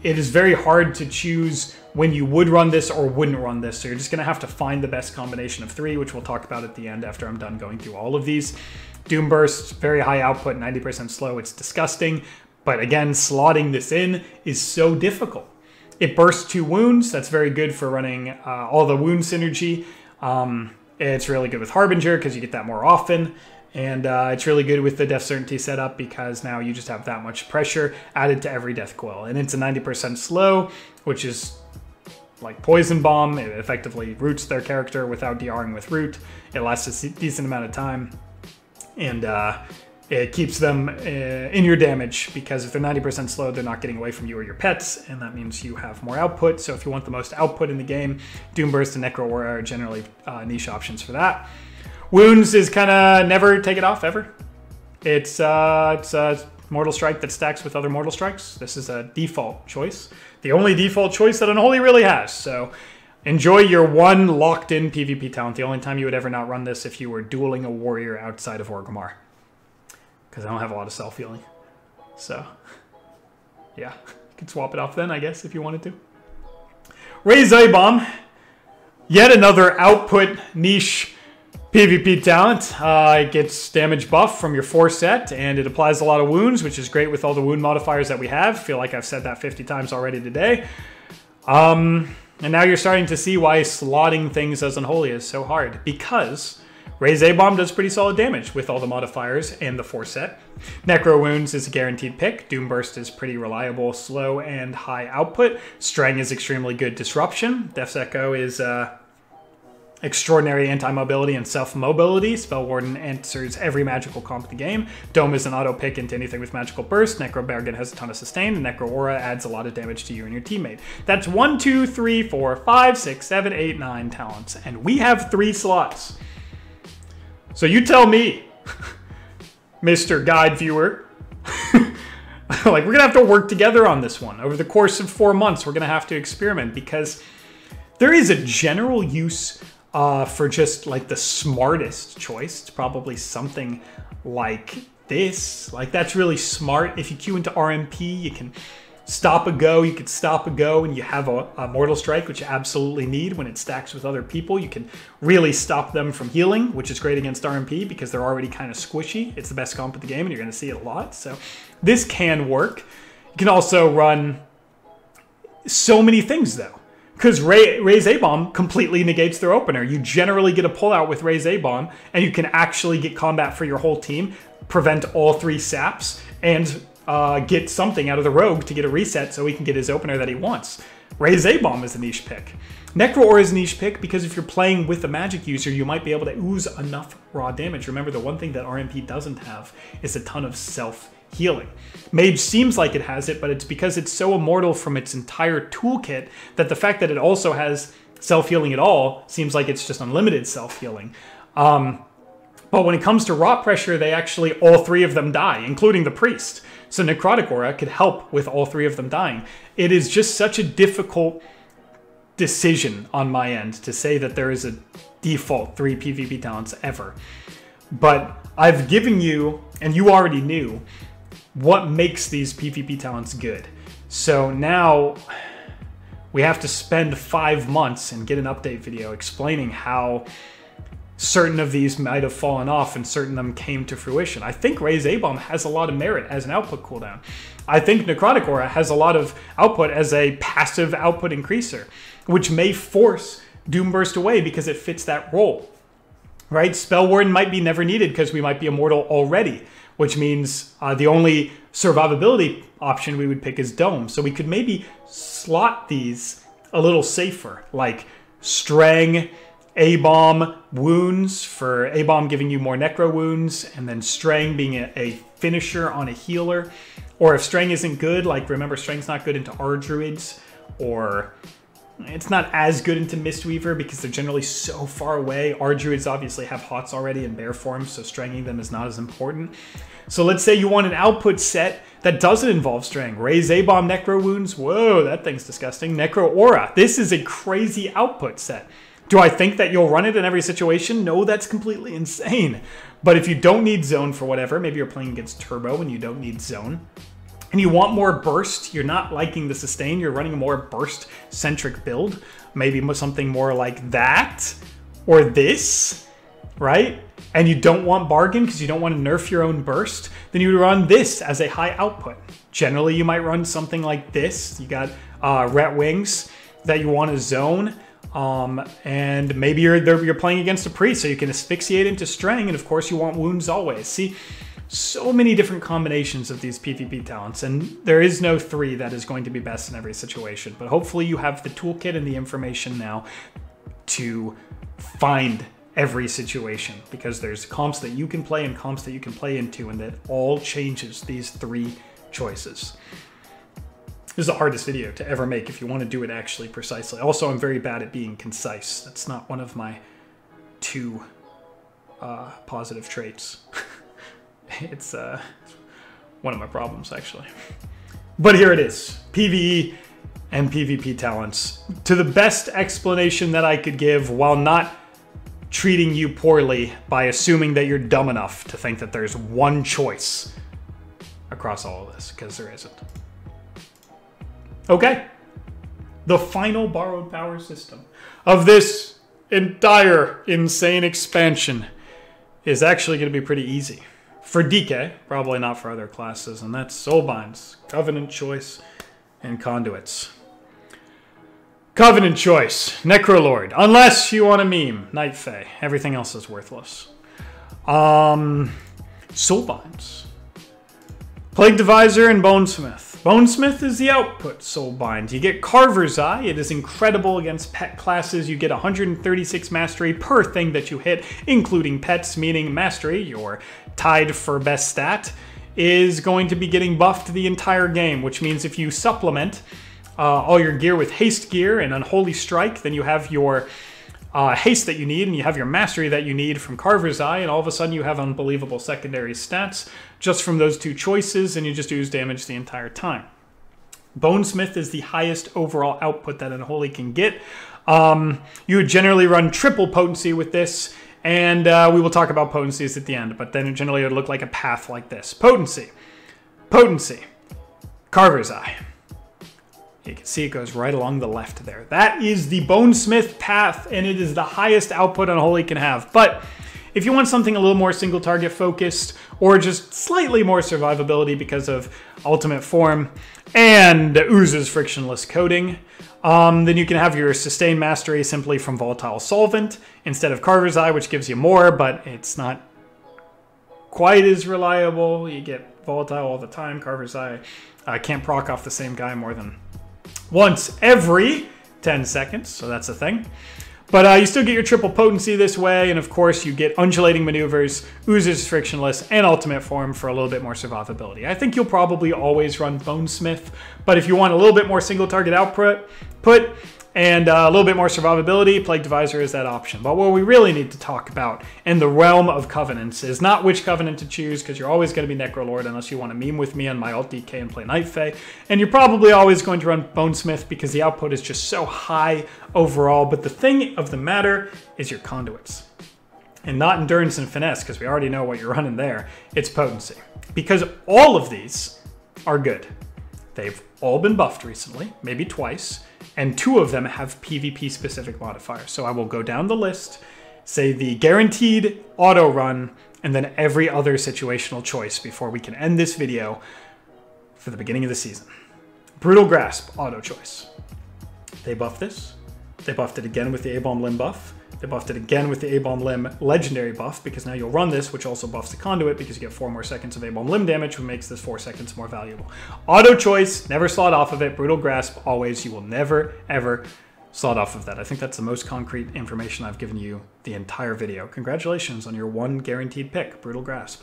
It is very hard to choose when you would run this or wouldn't run this. So you're just going to have to find the best combination of 3, which we'll talk about at the end after I'm done going through all of these. Doom Burst, very high output, 90% slow. It's disgusting. But again, slotting this in is so difficult. It bursts 2 wounds. That's very good for running all the wound synergy. It's really good with Harbinger because you get that more often. And it's really good with the Death Certainty setup because now you just have that much pressure added to every Death Coil. And it's a 90% slow, which is like Poison Bomb. It effectively roots their character without DRing with root. It lasts a decent amount of time. And it keeps them in your damage because if they're 90% slow, they're not getting away from you or your pets, and that means you have more output. So if you want the most output in the game, Doomburst and Necro Aura are generally niche options for that. Wounds is kind of never take it off, ever. It's a Mortal Strike that stacks with other Mortal Strikes. This is a default choice. The only default choice that Unholy really has. So enjoy your one locked-in PvP talent. The only time you would ever not run this if you were dueling a warrior outside of Orgrimmar. Because I don't have a lot of self-healing. So, yeah. You could swap it off then, I guess, if you wanted to. Raise A-Bomb. Yet another output niche PvP talent. It gets damage buff from your 4 set, and it applies a lot of wounds, which is great with all the wound modifiers that we have. I feel like I've said that 50 times already today. And now you're starting to see why slotting things as Unholy is so hard. Because Raise A-Bomb does pretty solid damage with all the modifiers and the 4 set. Necro Wounds is a guaranteed pick. Doomburst is pretty reliable, slow, and high output. Strang is extremely good disruption. Death's Echo is extraordinary anti-mobility and self-mobility. Spell Warden answers every magical comp in the game. Dome is an auto-pick into anything with magical burst. Necro Bargain has a ton of sustain, and Necro Aura adds a lot of damage to you and your teammate. That's 1, 2, 3, 4, 5, 6, 7, 8, 9 talents. And we have 3 slots. So you tell me, Mr. Guide Viewer, like we're gonna have to work together on this one. Over the course of 4 months, we're gonna have to experiment because there is a general use for just like the smartest choice. It's probably something like this. Like that's really smart. If you queue into RMP, you can stop a go, you could stop a go, and you have a Mortal Strike, which you absolutely need when it stacks with other people. You can really stop them from healing, which is great against RMP because they're already kind of squishy. It's the best comp of the game, and you're going to see it a lot. So this can work. You can also run so many things, though, because Raise A-Bomb completely negates their opener. You generally get a pullout with Raise A-Bomb, and you can actually get combat for your whole team, prevent all 3 saps, and get something out of the rogue to get a reset so he can get his opener that he wants. Raise A-Bomb is a niche pick. Necro Aura is a niche pick because if you're playing with a magic user, you might be able to ooze enough raw damage. Remember, the one thing that RMP doesn't have is a ton of self-healing. Mage seems like it has it, but it's because it's so immortal from its entire toolkit that the fact that it also has self-healing at all seems like it's just unlimited self-healing. But when it comes to rot pressure, they actually, all 3 of them die, including the priest. So Necrotic Aura could help with all 3 of them dying. It is just such a difficult decision on my end to say that there is a default 3 PvP talents ever. But I've given you, and you already knew, what makes these PvP talents good. So now we have to spend 5 months and get an update video explaining how certain of these might have fallen off and certain of them came to fruition. I think Raise A-Bomb has a lot of merit as an output cooldown. I think Necrotic Aura has a lot of output as a passive output increaser, which may force Doomburst away because it fits that role, right? Spell Warden might be never needed because we might be immortal already, which means the only survivability option we would pick is Dome. So we could maybe slot these a little safer, like Strang, A-Bomb, Wounds, for A-Bomb giving you more Necro Wounds, and then Strang being a finisher on a healer. Or if Strang isn't good, like remember Strang's not good into R-Druids, or it's not as good into Mistweaver because they're generally so far away. R-Druids obviously have Hots already in bear form, so Stranging them is not as important. So let's say you want an output set that doesn't involve Strang. Raise A-Bomb, Necro Wounds, whoa, that thing's disgusting. Necro Aura, this is a crazy output set. Do I think that you'll run it in every situation? No, that's completely insane. But if you don't need zone for whatever, maybe you're playing against Turbo and you don't need zone, and you want more burst, you're not liking the sustain, you're running a more burst-centric build, maybe something more like that, or this, right? And you don't want bargain because you don't want to nerf your own burst, then you would run this as a high output. Generally, you might run something like this. You got Ret Wings that you want to zone. And maybe you're playing against a priest, so you can asphyxiate into Strang, and of course you want wounds always. See, so many different combinations of these PvP talents, and there is no 3 that is going to be best in every situation. But hopefully you have the toolkit and the information now to find every situation, because there's comps that you can play and comps that you can play into, and that all changes these 3 choices. This is the hardest video to ever make if you want to do it actually precisely. Also, I'm very bad at being concise. That's not one of my 2 positive traits. It's one of my problems, actually. But here it is. PvE and PvP talents. To the best explanation that I could give, while not treating you poorly by assuming that you're dumb enough to think that there's one choice across all of this, because there isn't. Okay, the final borrowed power system of this entire insane expansion is actually going to be pretty easy. For DK, probably not for other classes, and that's Soulbinds, Covenant Choice, and Conduits. Covenant Choice, Necrolord, unless you want a meme, Night Fae, everything else is worthless. Soulbinds, Plague Deviser, and Bonesmith. Bonesmith is the output Soulbind. You get Carver's Eye. It is incredible against pet classes. You get 136 mastery per thing that you hit, including pets, meaning mastery, your tied for best stat, is going to be getting buffed the entire game, which means if you supplement all your gear with haste gear and Unholy Strike, then you have your haste that you need, and you have your mastery that you need from Carver's Eye, and all of a sudden you have unbelievable secondary stats just from those 2 choices, and you just ooze damage the entire time. Bonesmith is the highest overall output that Unholy can get. You would generally run triple potency with this, and we will talk about potencies at the end, but then generally it would look like a path like this. Potency, Carver's Eye. You can see it goes right along the left there. That is the Bonesmith path, and it is the highest output Unholy can have. But if you want something a little more single target focused, or just slightly more survivability because of ultimate form and oozes frictionless coating, then you can have your sustain mastery simply from volatile solvent instead of Carver's Eye, which gives you more, but it's not quite as reliable. You get volatile all the time. Carver's Eye can't proc off the same guy more than once every 10 seconds, so that's a thing. But you still get your triple potency this way, and of course you get undulating maneuvers, oozes frictionless, and ultimate form for a little bit more survivability. I think you'll probably always run Bonesmith, but if you want a little bit more single target output, and a little bit more survivability, Plague Deviser is that option. But what we really need to talk about in the realm of covenants is not which covenant to choose, because you're always going to be Necrolord unless you want to meme with me on my alt DK and play Night Fae. And you're probably always going to run Bonesmith because the output is just so high overall. But the thing of the matter is your Conduits. And not Endurance and Finesse, because we already know what you're running there. It's Potency. Because all of these are good. They've all been buffed recently, maybe twice. And 2 of them have PvP specific modifiers. So I will go down the list, say the guaranteed auto run, and then every other situational choice before we can end this video for the beginning of the season. Brutal Grasp, auto choice. They buffed this. They buffed it again with the A-Bomb Limb buff. They buffed it again with the A-Bomb Limb legendary buff, because now you'll run this, which also buffs the Conduit because you get 4 more seconds of A-Bomb Limb damage, which makes this 4 seconds more valuable. Auto choice, never slot off of it. Brutal Grasp, always. You will never, ever slot off of that. I think that's the most concrete information I've given you the entire video. Congratulations on your 1 guaranteed pick, Brutal Grasp.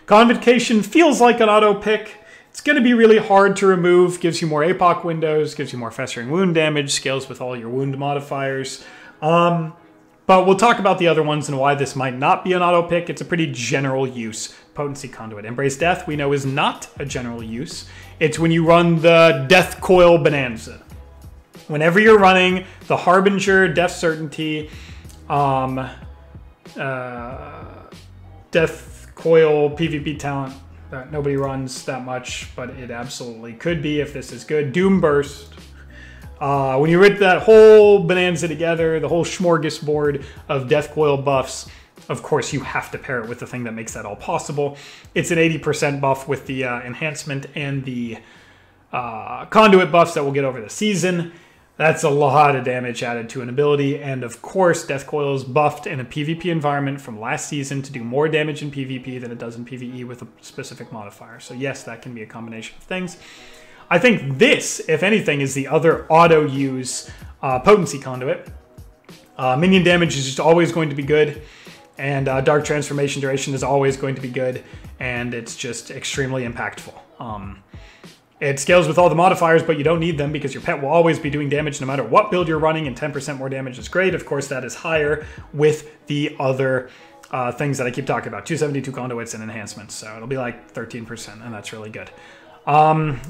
Convocation feels like an auto pick. It's going to be really hard to remove, gives you more APOC windows, gives you more festering wound damage, scales with all your wound modifiers. But we'll talk about the other ones and why this might not be an auto pick. It's a pretty general use potency Conduit. Embrace Death, we know, is not a general use. It's when you run the Death Coil Bonanza. Whenever you're running the Harbinger, Death Certainty, Death Coil PvP talent that nobody runs that much, but it absolutely could be if this is good. Doom Burst. When you rip that whole bonanza together, the whole smorgasbord of Death Coil buffs, Of course, you have to pair it with the thing that makes that all possible. It's an 80% buff with the enhancement and the conduit buffs that we'll get over the season. That's a lot of damage added to an ability. And of course, Death Coil is buffed in a PvP environment from last season to do more damage in PvP than it does in PvE with a specific modifier. So yes, that can be a combination of things. I think this, if anything, is the other auto-use potency conduit. Minion damage is just always going to be good, and Dark Transformation duration is always going to be good, and it's just extremely impactful. It scales with all the modifiers, but you don't need them because your pet will always be doing damage no matter what build you're running, and 10% more damage is great. Of course, that is higher with the other things that I keep talking about, 272 conduits and enhancements, so it'll be like 13%, and that's really good.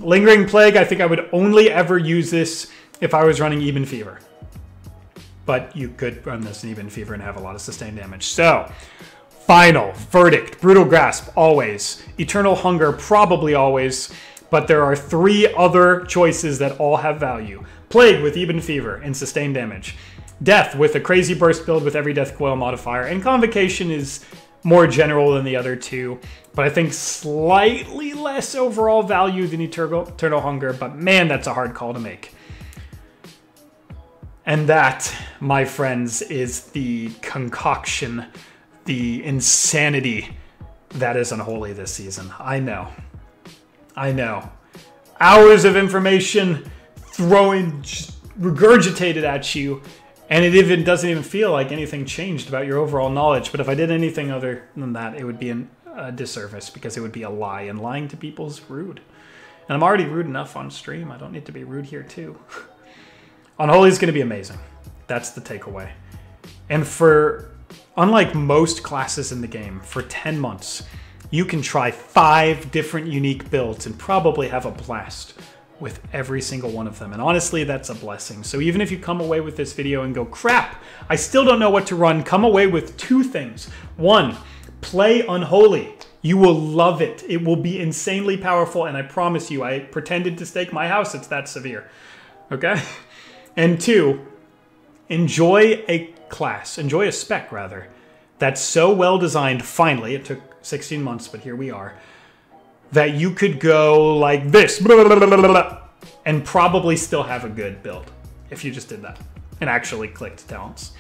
Lingering Plague, I think I would only ever use this if I was running Even Fever. But you could run this in Even Fever and have a lot of sustained damage. So, final verdict. Brutal Grasp, always. Eternal Hunger, probably always. But there are 3 other choices that all have value. Plague with Even Fever and sustained damage. Death with a Crazy Burst build with every Death Coil modifier. And Convocation is more general than the other 2, but I think slightly less overall value than Eternal Hunger, but man, that's a hard call to make. And that, my friends, is the concoction, the insanity that is Unholy this season. I know. Hours of information thrown, just regurgitated at you, and it even doesn't even feel like anything changed about your overall knowledge. But if I did anything other than that, it would be a disservice because it would be a lie. And lying to people is rude. And I'm already rude enough on stream. I don't need to be rude here too. Unholy is going to be amazing. That's the takeaway. And unlike most classes in the game, for 10 months, you can try 5 different unique builds and probably have a blast with every single one of them. And honestly, that's a blessing. So even if you come away with this video and go, crap, I still don't know what to run, come away with 2 things. 1, play Unholy. You will love it. It will be insanely powerful, and I promise you, I pretended to stake my house. It's that severe. Okay? And 2, enjoy a class, enjoy a spec rather, that's so well designed, finally, it took 16 months, but here we are, that you could go like this, blah, blah, blah, blah, blah, and probably still have a good build if you just did that and actually clicked talents.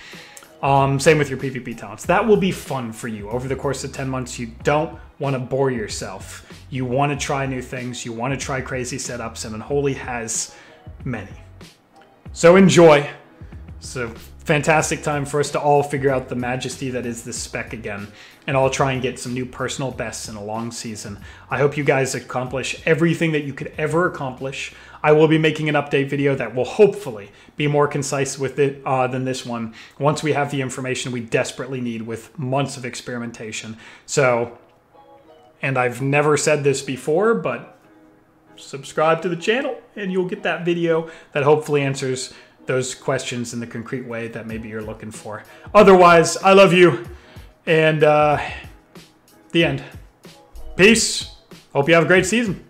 Same with your PvP talents. That will be fun for you over the course of 10 months. You don't want to bore yourself. You want to try new things. You want to try crazy setups, and Unholy has many. So enjoy. It's a fantastic time for us to all figure out the majesty that is this spec again, and I'll try and get some new personal bests in a long season. I hope you guys accomplish everything that you could ever accomplish. I will be making an update video that will hopefully be more concise with it than this one once we have the information we desperately need with months of experimentation. So, and I've never said this before, but subscribe to the channel and you'll get that video that hopefully answers those questions in the concrete way that maybe you're looking for. Otherwise, I love you, and the end. Peace. Hope you have a great season.